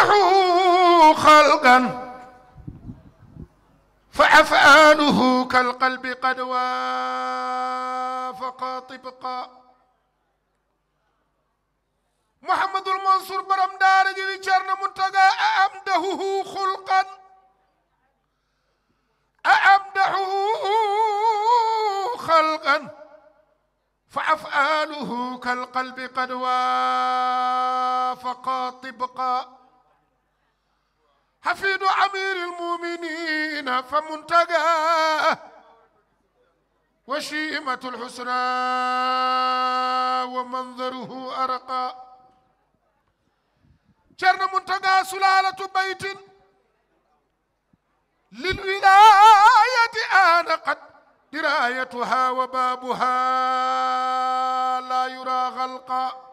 أبدعوا خلقا فأفعاله كالقلب قد وافق طبقا محمد المنصور برم دار جوي چرنا منتقى أمدهه خلقا أمدحه خلقا فأفعاله كالقلب قد وافق طبقا حفيد أمير المؤمنين فمنتقى وشيمة الحسنى ومنظره أرقى جرن منتقى سلالة بيت للولاية آنقت درايتها وبابها لا يرى غلقا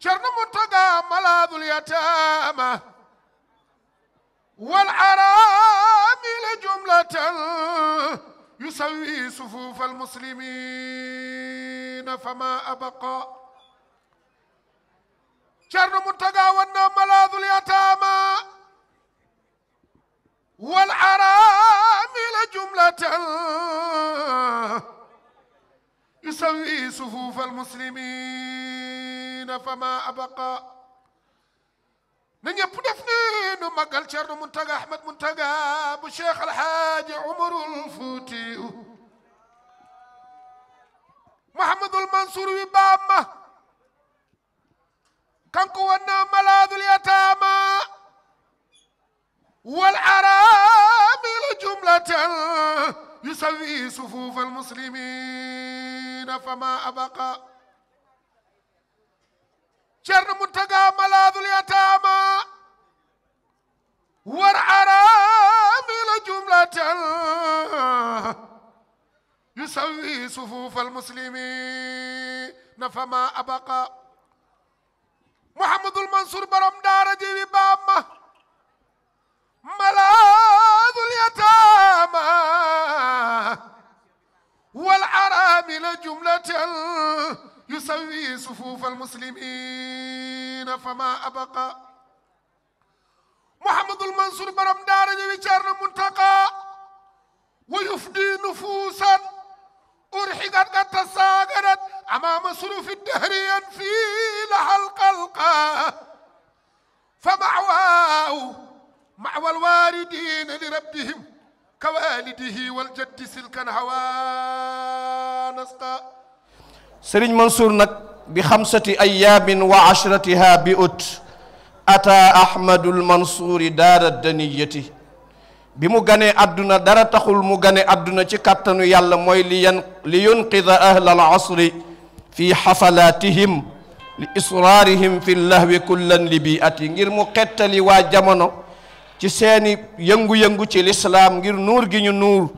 جرن منتقى ملاذ اليتامى والعرامل جملة يسوي صفوف المسلمين فما أبقى جرن منتقى والنام ملاذ اليتامى والعرامل جملة يسوي صفوف المسلمين فما أبقى نجيب دفنين مقال شرن منتقى أحمد منتقى أبو شيخ الحاج عمر الفوتي محمد المنصور وبامة كان كوانا ملاذ اليتامى والعرامل جملة يسوي صفوف المسلمين فما أبقى شرن منتقى ملاذ اليتامى والعرامل جملة يسوي صفوف المسلمين فما أبقى محمد المنصور برم دار جيبي بامة ملاذ اليتامى والعرامل جملة يسوي صفوف المسلمين فما أبقى محمد المنصور برم دار جيبي شرن منتقى ويفدي نفوسا أرحقت قد تساقرت أمام صروف الدهر ينفي لها القلقى فمعواه معوى الواردين لربهم كوالده والجد سلكا هوى نسقى سرين منصور نك ب5 أيام وعشرتها بأت أتى أحمد المنصور دار الدنية bimu gane aduna dara taxul mu gane aduna ci katanu yàlla moy li yunqidha ahla al-asri fi hafalatihim li israrihim fi lahwi kullan libiati ngir mu xettali wa jamono ci seeni yëngu-yëngu ci l'islam ngir nuur gi ñu nuur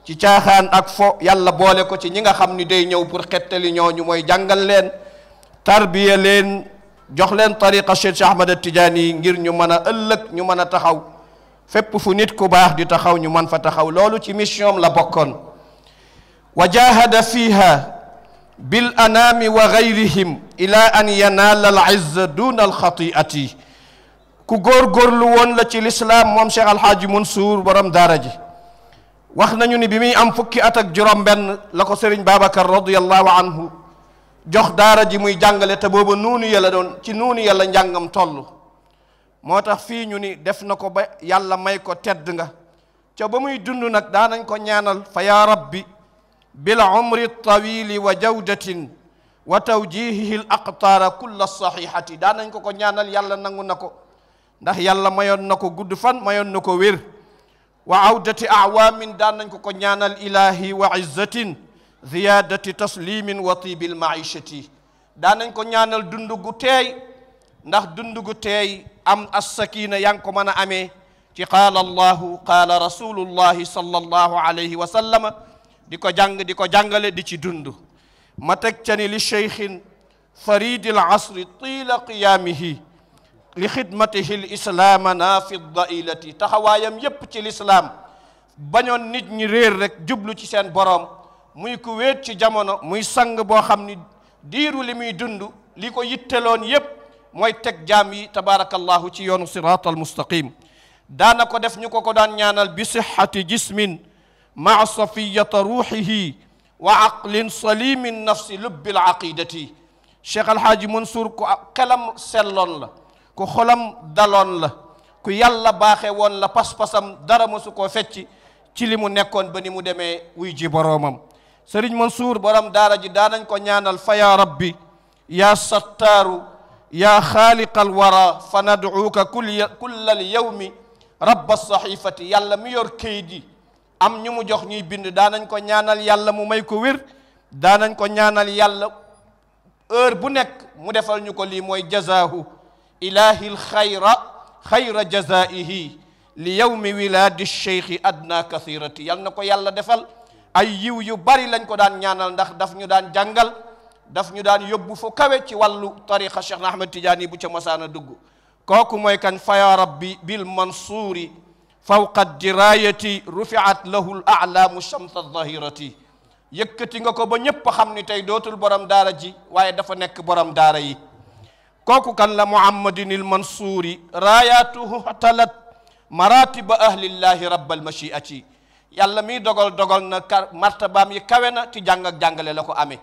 ci caaxaan ak fo yàlla boole ko ci ñi nga xam ni day ñëw pour xettali ñooñu mooy jàngal leen tarbiya leen jox leen tariqa Cheikh Ahmad At-Tijaani ngir ñu mën a ëllëg ñu mën a taxaw fépp fu nit ku baax di taxaw ñu man fa taxaw loolu ci mission la bokkoon wa jahada fiha bil anami wa gayrihim ila an yanala al izza duna al khati'ati ku góorgóorlu woon la ci l'islam moom Cheikh Alhaaji Mansour borom daara ji wax nañu ni bi muy am fukki at ak juróom benn la ko Serigne Babacar radiyallahu anhu jox daara ji muy jàngale te booba nuunu yàlla doon ci nuunu yàlla njàngam toll moo tax fii ñu ni def na ko ba yàlla may ko tedd nga ca ba muy dund nag daanañ ko ñaanal fa ya rabbi bil umri tawili wa jawdatin wa tawjihihi al aqtaara kulla sahihati daanañ ko ñaanal yàlla nangu na ko ndax yàlla mayoon na ko gudd fan mayoon na ko wér wa awdati awaamin daanañ ko ñaanal ilahi wa izzatin ziyadati taslimin wa tibil maishati daanañ ko ñaanal dund gu teey ndax dund gu teey am as-sakina yaa ngi ko mën a amee ci qaala allahu qaala rasulullahi sallallahu alayhi wa sallama di ko jàng di ko jàngale di ci dund ma teg ca ni li cheikhin faridi al asri tiila qiyaamihi li xidmatihi l islaama naafi dailati taxawaayam yépp ci lislaam bañoon nit ñi réer rek jublu ci seen boroom muy ku wéet ci jamono muy sang boo xam ni diiru li muy dund li ko yitteloon yépp mooy teg jaam yi tabaarakallahu ci yoonu siraat al mustaqim daana ko def ñu ko daan ñaanal bi sihhati jismin maa safiyata ruuxihi wa aqlin salimin nafsi lubbil aqidati Cheikh Alhaaji Mansour ku xelam selloon la ku xolam daloon la ku yàlla baaxe woon la pas-pasam dara mosu koo fecc ci li mu nekkoon ba ni mu demee wuy ji boroomam Sëriñ Mansour borom daara ji daanañ ko ñaanal fa ya rabbi ya sattaaru ya xaaliqal wara fa nad'uuka kullal yawmi rabba saxifati yàlla mi yor kayit yi am ñu mu jox ñuy bind daanañ ko ñaanal yàlla mu may ko wér daanañ ko ñaanal yàlla heure bu nekk mu defal ñu ko lii mooy jazaahu ilahil xayra jazaihi li yawmi wilaadi cheikhi adna kathirati yal na ko yàlla defal ay yiw yu bari lañ ko daan ñaanal ndax daf ñu daan jàngal daf ñu daan yóbbu fu kawe ci wàllu tariqa Cheikh na Ahmad Tidiane bu ca masaana dugg kooku mooy kan fa ya rabbi bil mansuuri fawqa dirayati rufiat lahu l a'laamu shamsa dhahirati yëkkati nga ko ba ñépp xam ni tey dootul borom daara ji waaye dafa nekk borom daara yi kooku kan la muhammadinil mansuuri raayatuhu talat maratiba ahlillahi rabbal machiati yàlla mi dogal na martabaam yi kawe na ci jàng ak jàngale la ko amee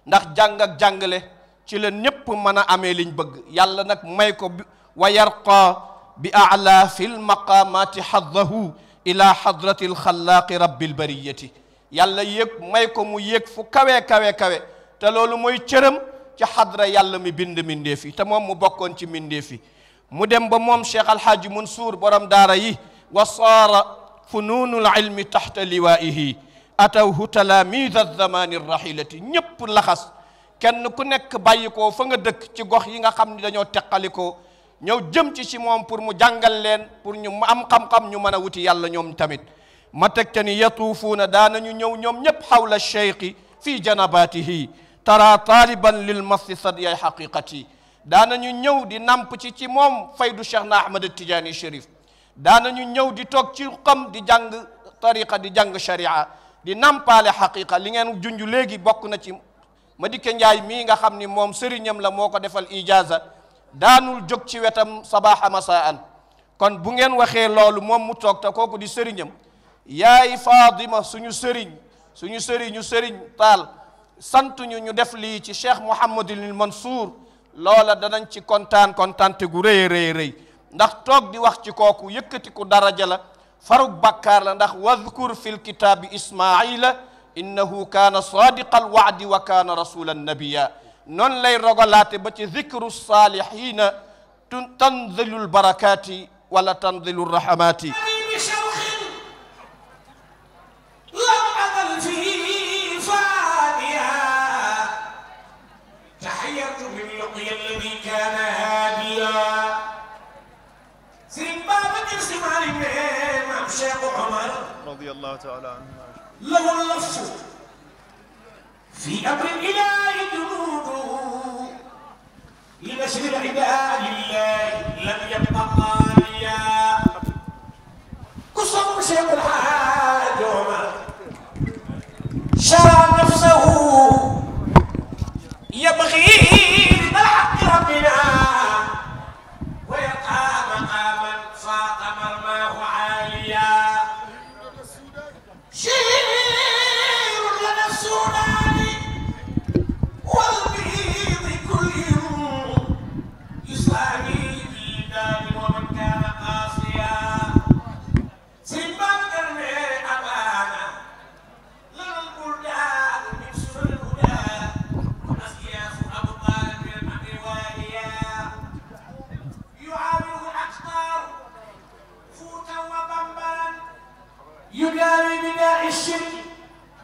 ndax jàng ak jàngale ci la ñépp mën a amee liñ bëgg yàlla nag may ko wa yarqa bi a'la fi lmaqamati haddahu ila hadrati alxalaaqi rabbil bariyati yàlla yéeg may ko mu yéeg fu kawe te loolu mooy cëram ci xadra yàlla mi bind mindeef yi te moom mu bokkoon ci mindeef yi mu dem ba moom Cheikh Alhaaji Mansour borom daara yi wa saara fununul ilmi taxta liwaihi atawhu talamida zamani rahilati ñépp laxas kenn ku nekk bàyyi ko fa nga dëkk ci gox yi nga xam ni dañoo teqalikoo ñëw jëm ci moom pour mu jàngal leen pour ñu am xam-xam ñu mën a wuti yàlla ñoom tamit ma teg te ni yatuufuuna daanañu ñëw ñoom ñépp xawla cheikhi fii janabatihi tara taliban lil masi sadyay haqiqati daanañu ñëw di namp ci moom faydu Cheikh na Ahmad Tidiane Chérif daanañu ñëw di toog ci xam di jàng tariqa di jàng sharia di nampaale haqiqa li ngeen junj léegi bokk na ci Madické Ndiaye mii nga xam ni moom sëriñam la moo ko defal ijaza daanul jóg ci wetam sabaha masaan kon bu ngeen waxee loolu moom mu toog te kooku di sëriñam yaay Faadima suñu sëriñu sëriñ taal santuñu ñu def lii ci Cheikh Mouhamadul Mansour loola danañ ci kontaante gu rëy ndax toog di wax ci kooku yëkkati ku daraja la faruk bàkkaar la ndax wadkur fi lkitaabi ismaila innahu kaana sadiqa alwaadi wa kaana rasulan nabiya noonu lay rogalaate ba ci zikru salihina tanzilu lbarakati wala tanzilu rahmati الشيخ عمر رضي الله تعالى عنه له اللفظ في أمر الإله جنود لنشر العداء لله لم يبق قاريا قصر الشيخ الحاج عمر شرى نفسه يبغي بالحق ربنا ويلقى مقاما فاق مرماه عاليا شير لنا السودان والبيض كل يسامي بالدار ومن كان قاسيا سيبان كرمي أمانة لنا البلدان من سر الهدى وأسياس أبطال من الأدواليا يعامله الأقطار فوتا وبمبان يداوي بداء الشرك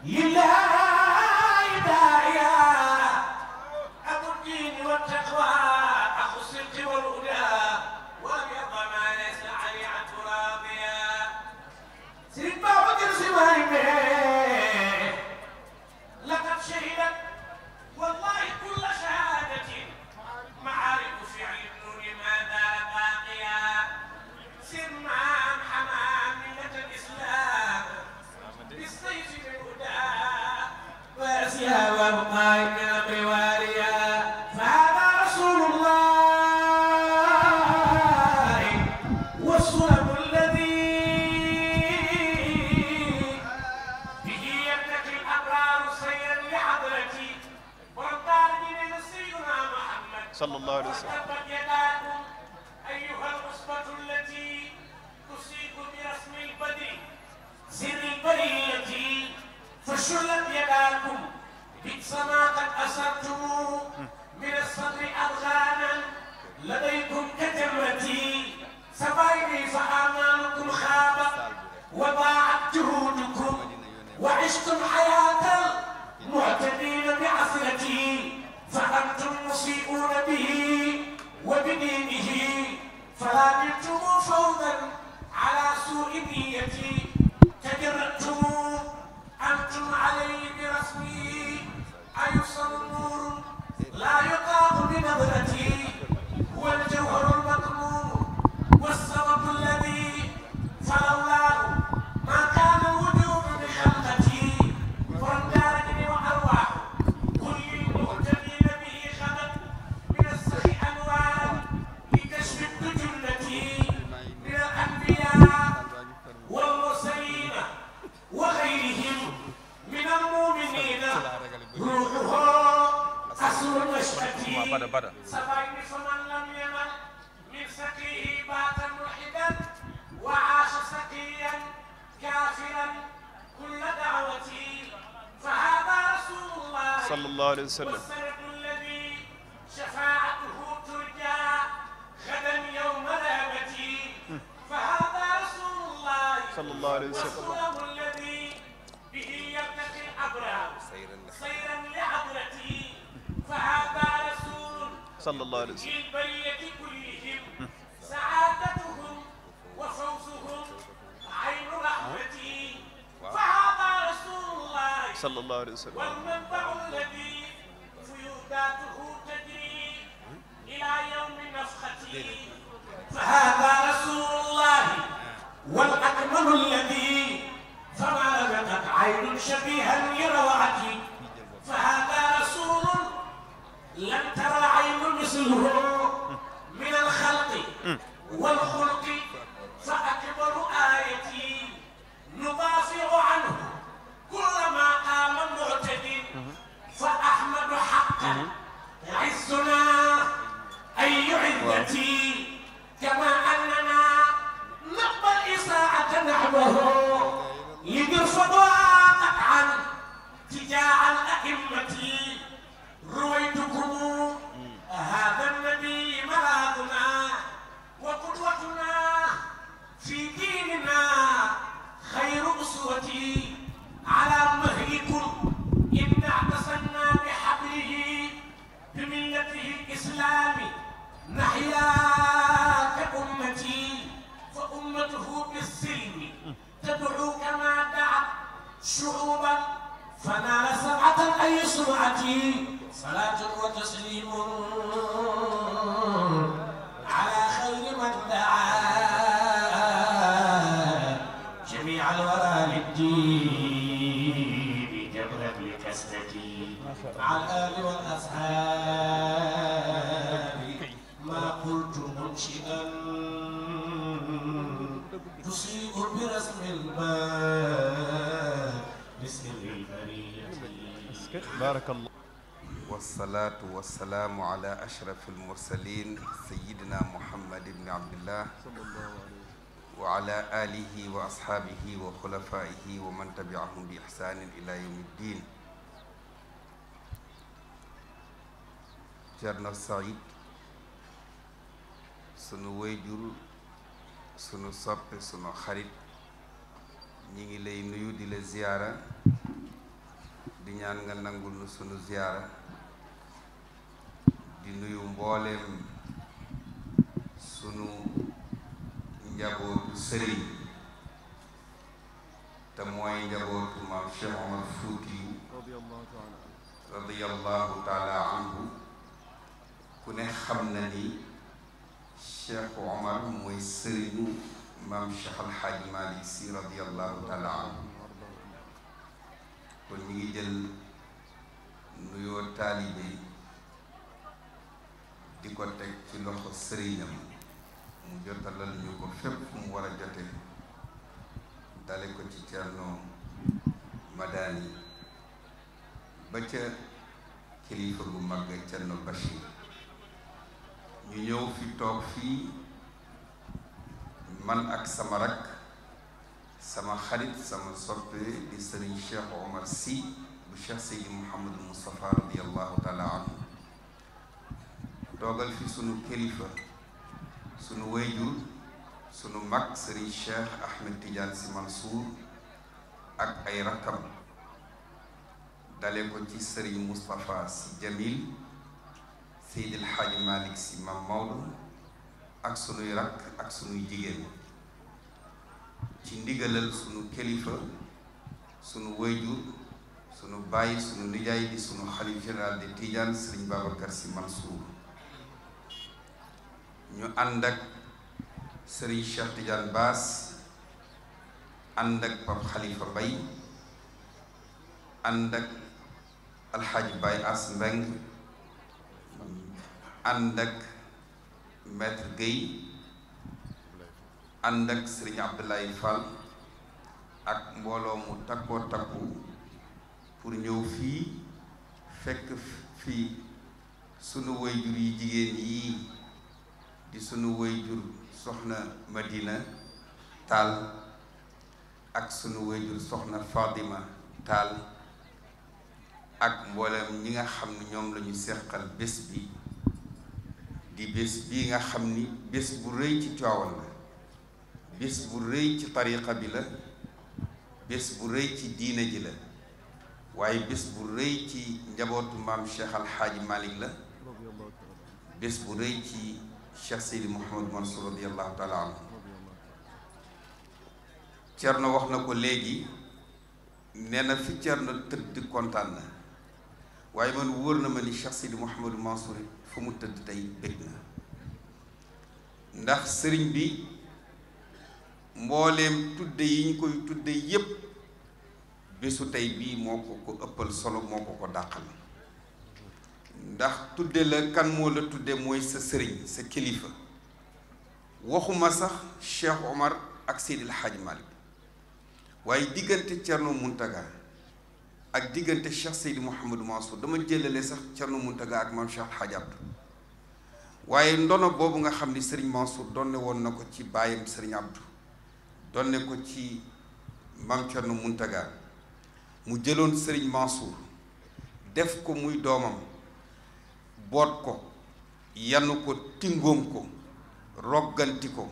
لله داعيا أبو الدين والتقوى أخو الصدق والهدى الله عليه وسلم وتبت يداكم أيها العصبة التي تصيب برسم البدر سر البرية فشلت يداكم بئس ما قد أسرتم من الصدر أضغانا لديكم كجمرتي سبايني فآمالكم خابت وضاعت جهودكم وعشتم حياة المعتدين بعثرتي فأنتم مسيئون به وبدينه فلا بلتم فوضا على سوء نيتي تجرأتم أنتم عليه برسمه أيصل النور لا يطاق بنظرتي هو الجوهر المطلوب والسبب الذي فلولاه ما كان الوجود بخلقتي فاندارني وأرواح كل المهتدين به خلت من السخي أنوار لكشف الدجنة من الأنبياء والمرسلين وغيرهم من المؤمنين روحه أسر نشأتي سبعين فمن لم ينل من سقيه بات ملحدا وعاش سقيا كافرا كل دعوتي فهذا رسول الله صلى الله عليه وسلم والسند الذي شفاعته ترجى غدا يوم ذهبتي فهذا رسول الله صلى الله عليه وسلم رسوله الذي به يرتقي الأبرار سيرا لعبرتي فهذا رسول صلى الله عليه وسلم للبرية كلهم سعادتهم وفوزهم عين رحمتي فهذا رسول الله صلى الله عليه وسلم والمنبع الذي فيوضاته تجري إلى يوم نفختي فهذا رسول الله والأكمل الذي فما لبثت عين شبيها لروعتي فهذا رسول لم ترى عين مثله من الخلق والخلق فأكبر آيتي ندافع عنه كلما قام معتد فأحمد حقا عزنا أي عزتي كما أننا نقبل إساءة نحوه لنرفضها قطعا تجاه الأئمة رويتكم هذا النبي ملاذنا وقدوتنا في ديننا خير أسوتي على مهلكم إن اعتصمنا بحبله بملته الإسلام نحيا كأمتي فأمته بالسلم تدعو كما دعت شعوبا فنال سبعة أي سرعتي صلاة وتسليم على خير من دعا جميع الورى للدين جبرا لكسرتي مع الآل والأصحاب ما قلت منشئا تصيب برسم الباب بسر البرية بارك الله والصلاة والسلام على أشرف المرسلين سيدنا محمد بن عبد الله وعلى آله وأصحابه وخلفائه ومن تبعهم بإحسان إلى يوم الدين. Cerno Saïd sunu wayjur sunu soppe sunu xarit ñi ngi lay nuyu di la ziyaara di ñaan nga nangul nu sunu ziyaara di nuyu mbooleem sunu njabootu sëriñ te mooy njabootu maam Cheikh Omar Fuutiyu radiyallahu taala anhu ku ne xam na ni Cheikh Omar mooy sëriñu maam Cheikh Alxaaji Maalik Si radiyallahu taala anhu kon ñu ngi jël nuyoo taalibe di ko teg ci loxo sëriñam mu jotalal ñu ko fépp fu mu war a jote dale ko ci Cerno Madani ba ca kilifa bu mag Cerno Bachir ñu ñëw fi toog fii man ak sama rak sama xarit sama soppe di sëriñ Cheikh Omar Sy bu Cheikh Seydi Mouhamadou Moustapha radiallahu taala anhu toogal fi sunu kilifa sunu wayjur sunu mag sëriñ Cheikh Ahmed Tidiane Sy Mansour ak ay rakkam dale ko ci sëriñ Moustapha Sy Jamil Seydil Hadji Malick Sy Mam Maodo ak sunuy rakk ak sunuy jigéen ci ndigalal sunu kilifa sunu wayjur sunu bàyyi sunu nijaay di sunu xalif général de Tidiane sëriñ Babacar Sy Mansour ñu ànd ak sëriñ Cheikh Tidiane Bass ànd ak Pape Khalifa Mbaye ànd ak alxaaji Baye As Mbeng ànd ak maître Guèye ànd ak sëriñ Abdoulaye Fall ak mbooloo mu takkoo takku pour ñëw fii fekk fii sunu wayjur yi jigéen yii di sunu wayjur soxna Madina Taal ak sunu wayjur soxna Fadima Taal ak mboolem ñi nga xam ni ñoom la ñu seqal bés bi di bés bii nga xam ni bés bu rëy ci Tiwaawan la bés bu rëy ci tariqa bi la bés bu rëy ci diina ji la waaye bés bu rëy ci njabootu maam Cheikh Alxaaji Malick la bés bu rëy ci Cheikh Seydi Mouhamadou Mansour radiallahu taala anhu Cerno wax na ko léegi nee na fi Cerno tëdd kontaan na waaye man wóor na ma ni Cheikh Seydi Mouhamadou Mansour fu mu tëdd tey bég na ndax sëriñ bi mbooleem tudde yi ñu koy tudde yépp bésu tey bii moo ko ko ëppal solo moo ko ko dàqal ndax tudde la kan moo la tudde mooy sa sëriñ sa kilifa waxuma sax Cheikh Omar ak Seydil Hadji Malick waaye diggante Cerno Muntaga ak diggante Cheikh Seydi Mouhamadou Mansour dama jëlale sax Cerno Muntaga ak maam Cheikh Hadji Abdou waaye ndono boobu nga xam ni sëriñ Mansour donne woon na ko ci baayam sëriñ Abdou donne ko ci maam Cerno Muntaga mu jëloon sëriñ Mansour def ko muy doomam boot ko yann ko tingoom ko rogganti ko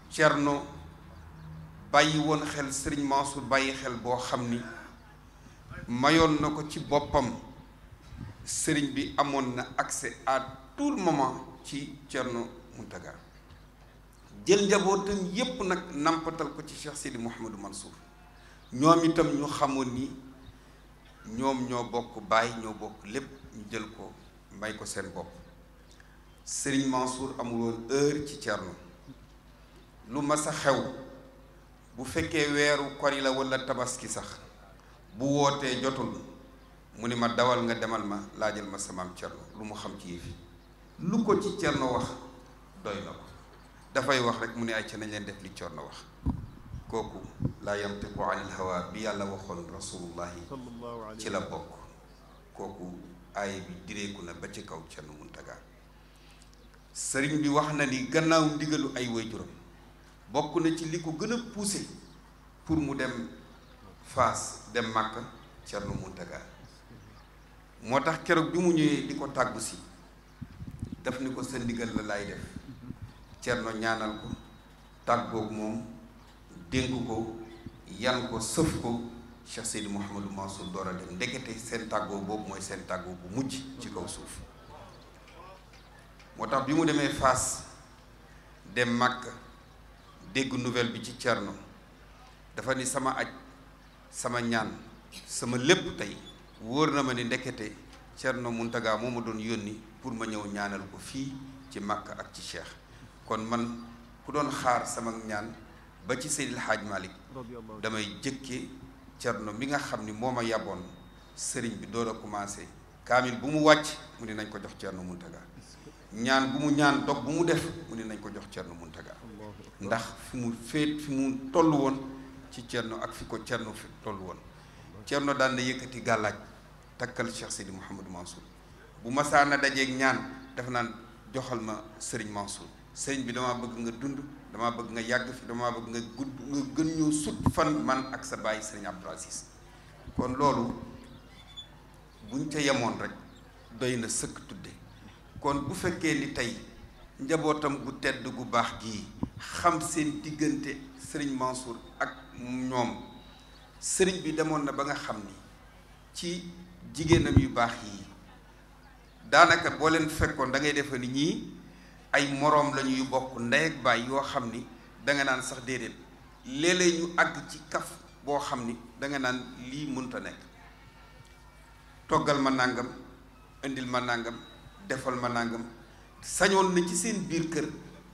Cerno bàyyi woon xel sëriñ Mansour bàyyi xel boo xam ni mayoon na ko ci boppam sëriñ bi amoon na accès à tout le moment ci Cerno Muntaga jël njabootam yépp nag nampatal ko ci Cheikh Seydi Mouhamadou Mansour ñoom itam ñu xamoon ni ñoom ñoo bokk baay ñoo bokk lépp ñu jël ko may ko seen bopp sëriñ Mansour amul woon heure ci Cerno lu mas a xew bu fekkee weeru kori la walla tabaski sax bu wootee jotul mu ni ma dawal nga demal ma laajal ma samaam Cerno lu mu xam ci yëfi lu ko ci Cerno wax doy na ko dafay wax rek mu ne ay ca nañ leen def li Cerno wax kooku laa yantiqu anil hawa bi yàlla waxoon rasulullahi ci la bokk kooku aaya bi direeku na ba ci kaw Cerno Muntaga sëriñ bi wax na ni gannaaw ndigalu ay waajuram bokk na ci li ko gën a poussé pour mu dem Faas dem Màkka Cerno Muntaga moo tax keroog bi mu ñëwee di ko tàggu si daf ni ko sa ndigal la laay def Cerno ñaanal ko tàggoog moom dénk ko yan ko sëf ko Cheikh Seydi Mouhamadou Mansour door a dem ndekete seen tàggoo boobu mooy seen tàggoo bu mujj ci kaw suuf moo tax bi mu demee Faas dem Màkka dégg nouvelle bi ci Cerno dafa ni sama aj sama ñaan sama lépp tey wóor na ma ni ndekete Cerno Muntaga moo ma doon yónni pour ma ñëw ñaanal ko fii ci Màkka ak ci Cheikh kon man ku doon xaar sama ñaan ba ci Seydil Hadji Malick damay jëkke Cerno mi nga xam ni moo ma yaboon sëriñ bi door a commencé kaamil bu mu wàcc mu ni nañ ko jox Cerno Muntaga ñaan bu mu ñaan dog bu mu def mu ni nañ ko jox Cerno Muntaga ndax fi mu féet fi mu toll woon ci Cerno ak fi ko Cerno fi toll woon Cerno daan na yëkkati gàllaaj takkal Cheikh Seydi Mouhamadou Mansour bu masaana dajeeg ñaan dafa naan joxal ma sëriñ Mansour sëriñ bi damaa bëgg nga dund damaa bëgg nga yàgg fi damaa bëgg nga gudd nga gën ñoo sut fan man ak sa bàyyi sëriñ Abdou Aziz kon loolu buñ ca yemoon rek doy na sëkk tudde kon bu fekkee ni tey njabootam gu tedd gu baax gii xam seen diggante sëriñ Mansour ak ñoom sëriñ bi demoon na ba nga xam ni ci jigéenam yu baax yi daanaka boo leen fekkoon da ngay defe ni ñii ay moroom lañu yu bokk ndey ak baay yoo xam ni danga naan sax déedéet léeg-léeg ñu àgg ci kaf boo xam ni danga naan lii mënta nekk toggal ma nàngam indil ma nàngam defal ma nàngam sañoon na ci seen biir kër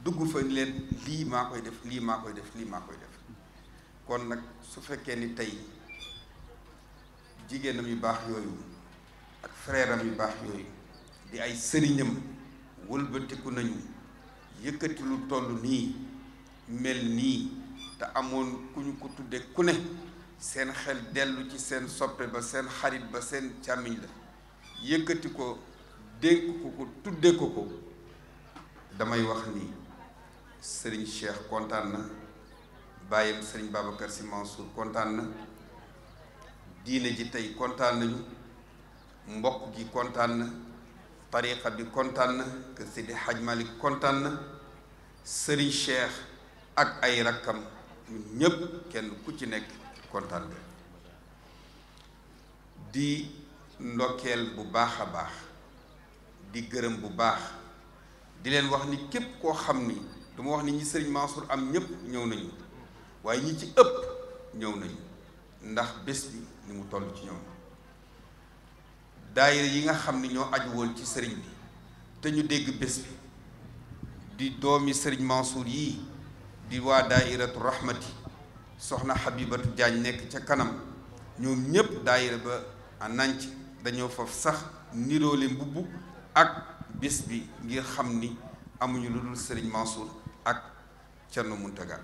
dugg fa ni leen lii maa koy def lii maa koy def lii maa koy def kon nag su fekkee ni tey jigéenam yu baax yooyu ak frère am yu baax yooyu di ay sëriñam wëlbatiku nañu yëkkati lu toll nii mel nii te amoon ku ñu ko tudde ku ne seen xel dellu ci seen soppe ba seen xarit ba seen càmmiñ la yëkkati ko dénk ko ko tudde ko ko damay wax ni sëriñ Cheikh kontaan na bàyyam sëriñ Babacar Sy Mansour kontaan na diine ji tey kontaan nañu mbokk gi kontaan na tariqa bi kontaan na kër Seydi Hadj Malick kontaan na sëriñ Cheikh ak ay rakkam ñun ñépp kenn ku ci nekk kontaan nga di ndokkeel bu baax a baax di gërëm bu baax di leen wax ni képp koo xam ni du ma wax ni ñi sëriñ Mansour am ñépp ñëw nañu waaye ñi ci ëpp ñëw nañu ndax bés bi ni mu toll ci ñoom daayira yi nga xam ni ñoo aju woon ci sëriñ bi te ñu dégg bés bi di doomi sëriñ Mansour yii di waa daayiratu rahmati soxna Habibatu Jaañ nekk ca kanam ñoom ñépp daayira ba a nanc dañoo faf sax niroole mbubb ak bés bi ngir xam ni amuñu lu dul sëriñ Mansour ak Cerno Muntaga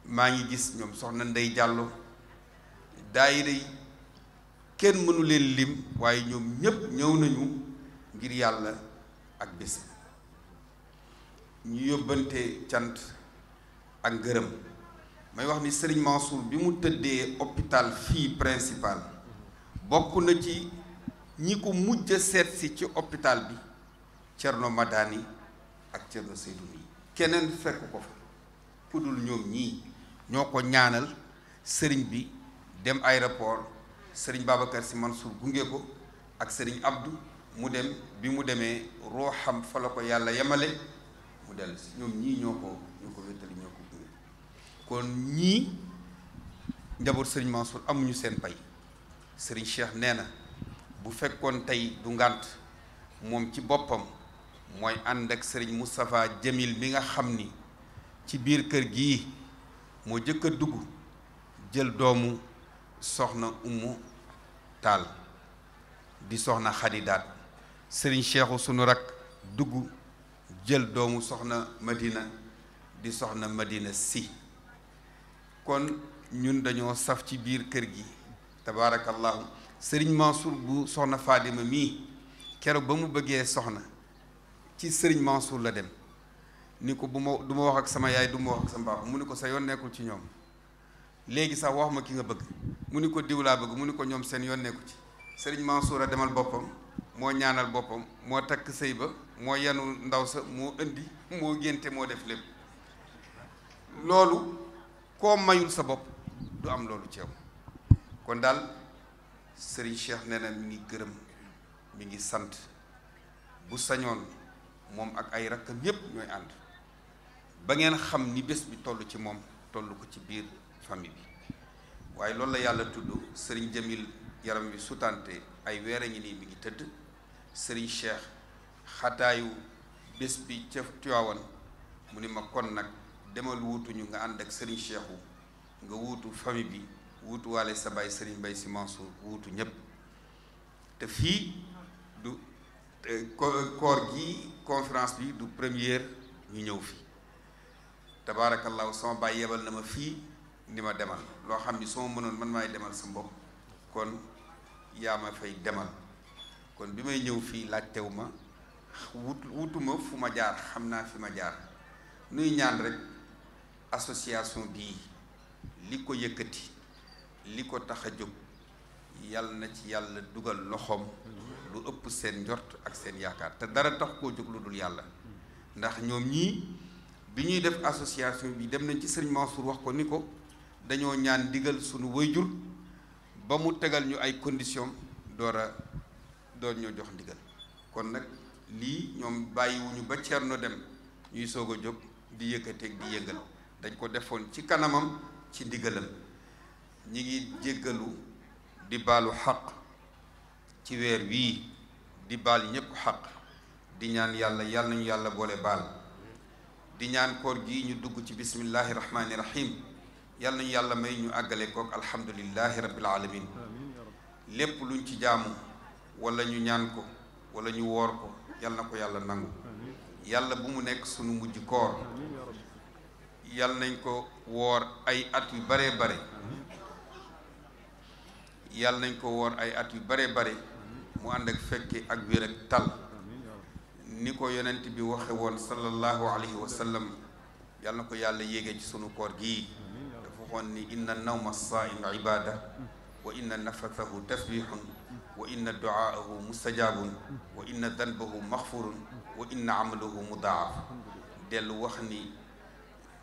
maa ngi gis ñoom soxna Ndey Jàllo daayira yi kenn mënu leen lim waaye ñoom ñépp ñëw nañu ngir yàlla ak bés ñu yóbbante cant ak ngërëm may wax ni sëriñ Mansour bi mu tëddee hôpital fii principal bokk na ci ñi ko mujj a seet si ci hôpital bi Cerno Madani ak Cerno Seydou mi keneen fekk ko fa ku dul ñoom ñii ñoo ko ñaanal sëriñ bi dem aéroport sëriñ Babacar Sy Mansour gunge ko ak sëriñ Abdou mu dem bi mu demee rooxam fa la ko yàlla yemale mu dellu si ñoom ñii ñoo ko wéttali ñoo ko gunge kon ñii njaboot sëriñ Mansour amuñu seen pay sëriñ Cheikh nee na bu fekkoon tey du ngànt moom ci boppam mooy ànd ak sëriñ Moustapha Jamil mi nga xam ni ci biir kër gii moo jëkk a dugg jël doomu soxna Umu Taal di soxna Xadidaat sëriñ Cheikhu sunu rak dugg jël doomu soxna Madina di soxna Madina Si kon ñun dañoo saf ci biir kër gi tabaarakallahu sëriñ Mansour bu soxna Fadima mii keroog ba mu bëggee soxna ci sëriñ Mansour la dem ni ko du ma wax ak sama yaay du ma wax ak sama papa mu ni ko sa yoon nekkul ci ñoom léegi sax wax ma ki nga bëgg mu ni ko diw laa bëgg mu ni ko ñoom seen yoon nekku ci sëriñ Mansour a demal boppam moo ñaanal boppam moo takk sëy ba moo yanu ndaw sa moo indi moo génte moo def lépp loolu koo mayul sa bopp du am loolu ci yow kon daal sëriñ Cheikh nee na mi ngi gërëm mi ngi sant bu sañoon moom ak ay rakkam yépp ñooy ànd ba ngeen xam ni bés bi toll ci moom toll ko ci biir famille bi waaye loolu la yàlla tudd sëriñ Jamil yaram wi sutante ay weer a ngi nii mi ngi tëdd sëriñ Cheikh xataayu bés bi ca Tiwaawan mu ni ma kon nag demal wuutuñu nga ànd ak sëriñ Cheikhu nga wuutu famille bi wuutu waale sa baay sëriñ Mbay Si Mansour wuutu ñépp te fii du koor gi conférence bi du première ñu ñëw fi tabaarakallahu sama baay yebal na ma fii ni ma demal loo xam ni soo mënoon man maay demal sa mbokk kon yaa ma fay demal kon bi may ñëw fii laajtew ma wutuma fu ma jaar xam naa fi ma jaar nuy ñaan rek association bii li ko yëkkati li ko tax a jóg yàlla na ci yàlla dugal loxoom lu ëpp seen njort ak seen yaakaar te dara tax koo jóg lu dul yàlla ndax ñoom ñii bi ñuy def association bi dem nañ ci sëriñ Mansour wax ko ni ko dañoo ñaan digal sunu wayjur ba mu tegal ñu ay conditions door ñoo jox ndigal kon nag lii ñoom bàyyiwuñu ba Ceerno dem ñuy soog a jóg di yëkkateeg di yëngal dañ ko defoon ci kanamam ci ndigalam ñi ngi jéggalu di baalu xaq ci weer wii di baal ñépp xaq di ñaan yàlla nañu yàlla boole baal di ñaan koor gi ñu dugg ci bismillahi rahmaani rahim yàlla nañu yàlla may ñu àggale kook alhamdulillahi rabbil alamin lépp luñ ci jaamu wala ñu ñaan ko wala ñu woor ko yàlla na ko yàlla nangu yàlla bu mu nekk sunu mujj koor yàlla nañ ko woor ay at yu bare bare yàlla nañ ko woor ay at yu bare bare mu ànd ak fekke ak wér ak tal ni ko yonent bi waxe woon sallallahu alayhi wa sallam yàlla na ko yàlla yéege ci sunu koor gii dafa waxoon ni inna nawma saa'im ibada wa inna nafathahu tasbihun wa inna du'aahu mustajabun wa inna danbahu maxfurun wa inna amaluhu mudaaf dellu wax ni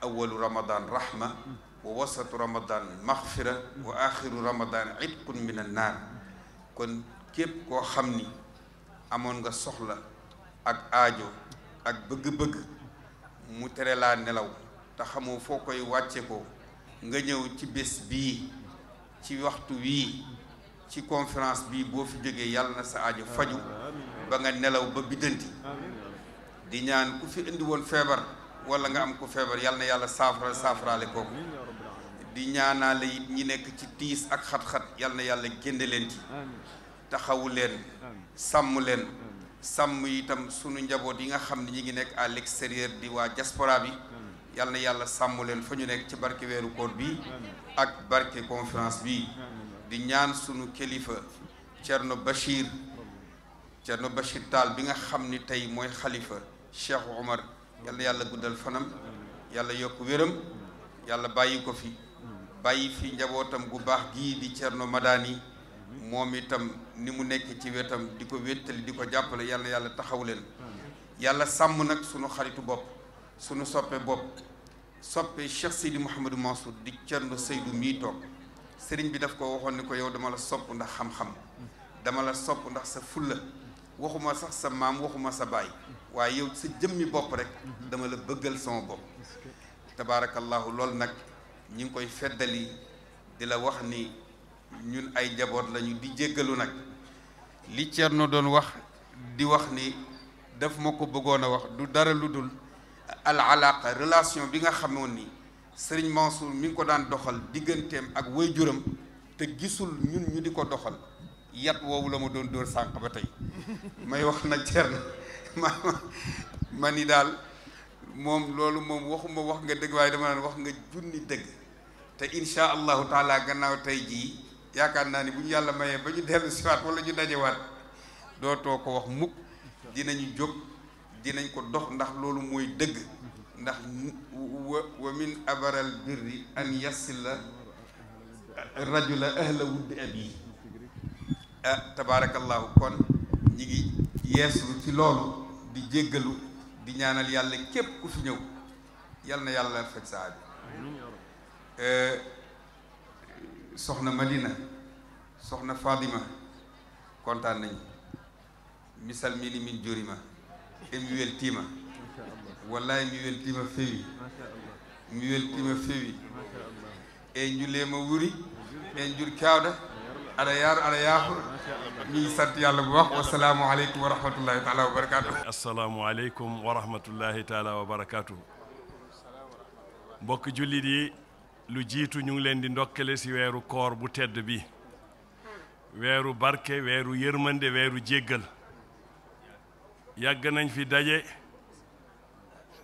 awalu ramadan rahma wa wasatu ramadan maxfira wa axiru ramadan itqun min an naar kon képp koo xam ni amoon nga soxla ak aajo ak bëgg-bëgg mu tere laa nelaw te xamoo foo koy wàcce ko nga ñëw ci bés bii ci waxtu wii ci conférence bii boo fi jógee yàlla na sa aajo faju ba nga nelaw ba biddanti di ñaan ku fi indi woon feebar wala nga am ko feebar yàlla na yàlla saafaraale kooku di ñaanaale it ñi nekk ci tiis ak xat-xat yàlla na yàlla génne leen ci taxawu leen sàmm leen sàmm itam sunu njaboot yi nga xam ne ñi ngi nekk à l'extérieur di waa diaspora bi yàlla na yàlla sàmm leen fa ñu nekk ci barke weeru koor bi ak barke conférence bi di ñaan sunu kilifa Thierno Bachir Tall bi nga xam ni tey mooy xalifa Cheikh Omar yàlla na yàlla guddal fanam yàlla yokk wéram yàlla bàyyi ko fi bàyyi fi njabootam gu baax gii di Thierno Madani moom itam ni mu nekk ci wetam di ko wéttali di ko jàppale yàlla na yàlla taxaw leen yàlla sàmm nag sunu xaritu bopp sunu soppe bopp soppe Cheikh Seydi Mouhamadou Mansour di Thierno Seydou mii toog sëriñ bi daf ko waxoon ni ko yow dama la sopp ndax xam-xam dama la sopp ndax sa fulla waxuma sax sa maam waxuma sa baay waaye yow sa jëmmi bopp rek dama la bëggal sama bopp tabaarakallahu loolu nag ñi ngi koy feddali di la wax ni ñun ay njaboot lañu di jéggalu nag li Thierno doon wax di wax ni daf ma ko bëggoon a wax du dara lu dul al alaqa relation bi nga xamoon ni Serigne Mansour mi ngi ko daan doxal digganteem ak waajuram te gisul ñun ñu di ko doxal yat woowu la ma doon dóor sànq ba tey may wax nag Thierno ma ni daal moom loolu moom waxuma wax nga dëgg waaye dama naan wax nga junni dëgg te insha allahu taala gannaaw tey jii yaakaar naa ni bu ñu yàlla mayee ba ñu dellu siwaat wala ñu dajewaat dootoo ko wax mukk dinañu jóg dinañ ko dox ndax loolu mooy dëgg ndax wa min abaral birri an yasila rajula ahla wuddi abi tabaarakallahu kon ñi ngi yeesu ci loolu di jéggalu di ñaanal yàlla képp ku fi ñëw yal na yàlla faj sa aajo soxna Madina soxna Fadima kontaan nañu misal mini min jurima e mi weltima wallahi mi weltima feewi e julema wuri e jur kawɗa aɗa yaaru aɗa yaafo mi sant yàlla bu wax wasalaamu aleykum wa rahmatullahi taala wa barakatuh assalaamu aleykum wa rahmatullahi taala wa barakatuh mbokk jullit yi lu jiitu ñu ngi leen di ndokkale ci weeru koor bu tedd bi weeru barke weeru yërmande weeru jéggal yàgg nañ fi daje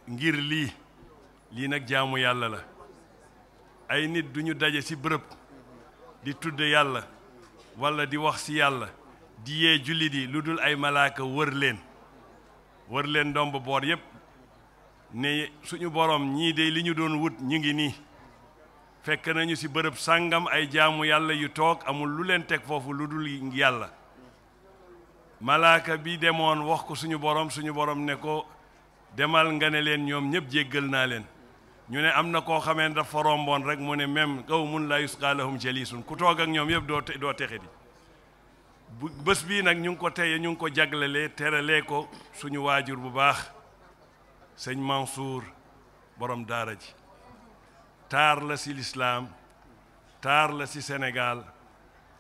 ngir lii nag jaamu yàlla la ay nit duñu daje ci bërëb di tudd yàlla walla di wax ci yàlla di yee jullit yi lu dul ay malaaka wër leen wër leen ndomb boor yépp ne suñu borom ñii de li ñu doon wut ñu ngi nii fekk nañu ci bërëb sàngam ay jaamu yàlla yu toog amul lu leen teg foofu lu dul yàlla malaaka bi demoon wax ko suñu borom ne ko demal nga ne leen ñoom ñëpp jéggal naa leen ñu ne am na koo xamee dafa romboon rek mu ne même qawmun laa yusqaa lahum jaliisun ku toog ak ñoom yëpp doo texe di bés bii nag ñu ngi ko teye ñu ngi ko jaglelee teralee ko suñu waajur bu baax sëñ Mansour borom daara ji taar la ci lislaam taar la ci Sénégal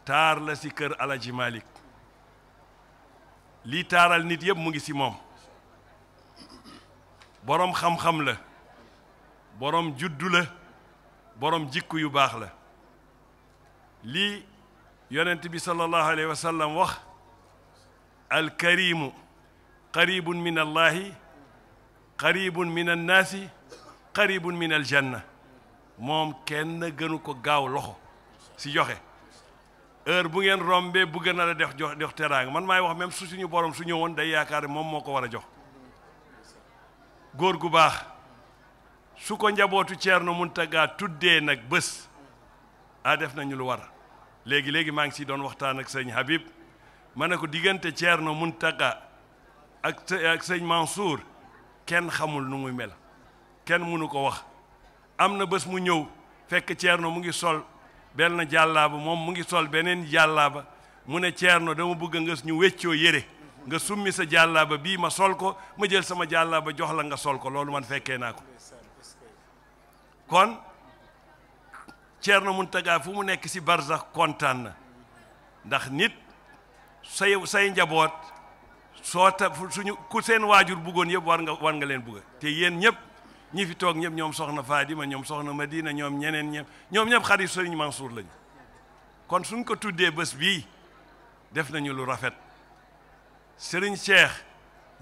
taar la ci kër Alaji Malick lii taaral nit yëpp mu ngi ci moom borom xam-xam la borom juddu la borom jikku yu baax la lii yonent bi sallallahu alayhi wa sallam wax alkarimu qaribun min allahi qaribun min annaasi qaribun min aljanna moom kenn gënu ko gaaw loxo ci joxe heure bu ngeen rombee bu gën a la def jox teraanga man maay wax même su suñu borom su ñëwoon day yaakaar moom moo ko war a jox góor gu baax su ko njabootu Ceerno Muntaga tuddee nag bés def nañu lu war léegi maa ngi si doon waxtaan ak sëñ Habib ma ne ko diggante Ceerno Muntaga ak sëñ Mansour kenn xamul nu muy mel kenn mënu ko wax am na bés mu ñëw fekk Ceerno mu ngi sol benn jàllaaba moom mu ngi sol beneen jàllaaba mu ne Ceerno dama bëgg nga ñu weccoo yére nga summi sa jàllaaba bii ma sol ko ma jël sama jàllaaba jox la nga sol ko loolu man fekkee naa ko kon Ceerno Muntaga fu mu nekk ci barzax kontaan na ndax nit say njaboot suñu ku seen waajur bëggoon yëpp war nga leen bëgg te yéen ñëpp ñi fi toog ñëpp ñoom soxna Fadima ñoom soxna Madina ñoom ñeneen ñoom ñëpp xarit Sëriñ Mansour lañu kon suñ ko tuddee bés bii def nañu lu rafet Sëriñ Cheikh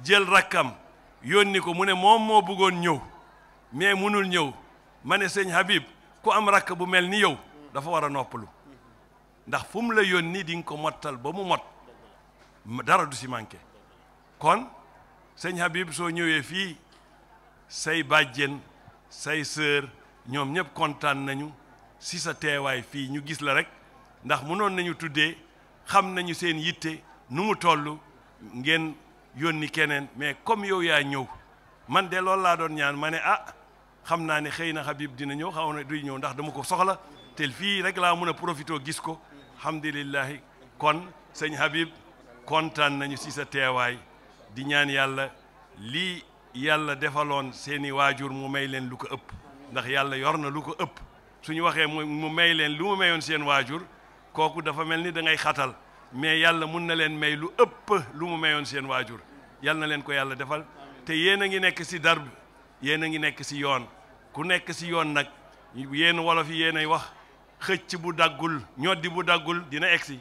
jël rakkam yónni ko mu ne moom moo bëggoon ñëw mais munul ñëw ma ne sëñ Habib ku am rakk bu mel ni yow dafa war a noppalu ndax fu mu la yónni di nga ko mottal ba mu mot dara du si manqué kon sëñ Habib soo ñëwee fii say bàjjen say sœur ñoom ñëpp kontaan nañu si sa teewaay fii ñu gis la rek ndax mënoon nañu tuddee xam nañu seen yitte nu mu toll ngeen yónni keneen mais comme yow yaa ñëw man de loolu laa doon ñaan ma ne xam naa ne xëy na Habib dina ñëw xaw na duy ñëw ndax dama ko soxla te fii rek laa mën a profité gis ko alhamdulillahi kon sëñ Habib kontaan nañu si sa teewaay di ñaan yàlla lii yàlla defaloon seeni waajur mu may leen lu ko ëpp ndax yàlla yor na lu ko ëpp suñu waxee mu may leen lu mu mayoon seen waajur kooku dafa mel ni da ngay xatal mais yàlla mun na leen may lu ëpp lu mu mayoon seen waajur yàlla na leen ko yàlla defal te yéen a ngi nekk si darb yéen a ngi nekk si yoon ku nekk si yoon nag yéen wolof yi yéen ay wax xëcc bu daggul ñoddi bu daggul dina egsi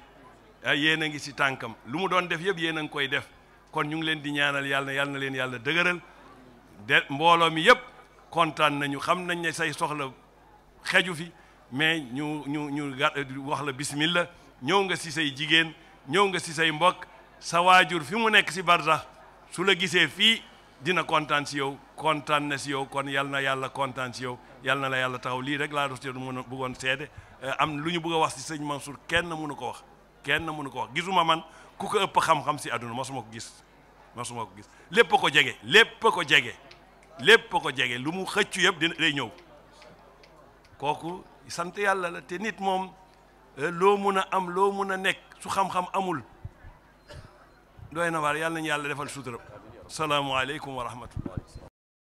yéen a ngi si tànkam lu mu doon def yëpp yéen a ngi koy def kon ñu ngi leen di ñaanal yàlla na leen yàlla dëgëral de mbooloo mi yëpp kontaan nañu xam nañ ne say soxla xeju fi mais ñu wax la bismillah ñëw nga si say jigéen ñëw nga si say mbokk sa waajur fi mu nekk si barsax su la gisee fii dina kontaan si yow kontaan na si yow kon yal na yàlla kontaan si yow yal na la yàlla taxaw lii rek laa doon mën a bëggoon seede am lu ñu bëgg a wax si sëñ Mansour kenn mënu ko wax gisuma man ku ko ëpp xam-xam si àdduna mosuma ko gis lépp ko jege lu mu xëccu yëpp day ñëw kooku sant yàlla la te nit moom loo mun a am loo mun a nekk su xam-xam amul doy na waar yàlla nañu yàlla defal sutura salaamu aleykum wa rahmatullah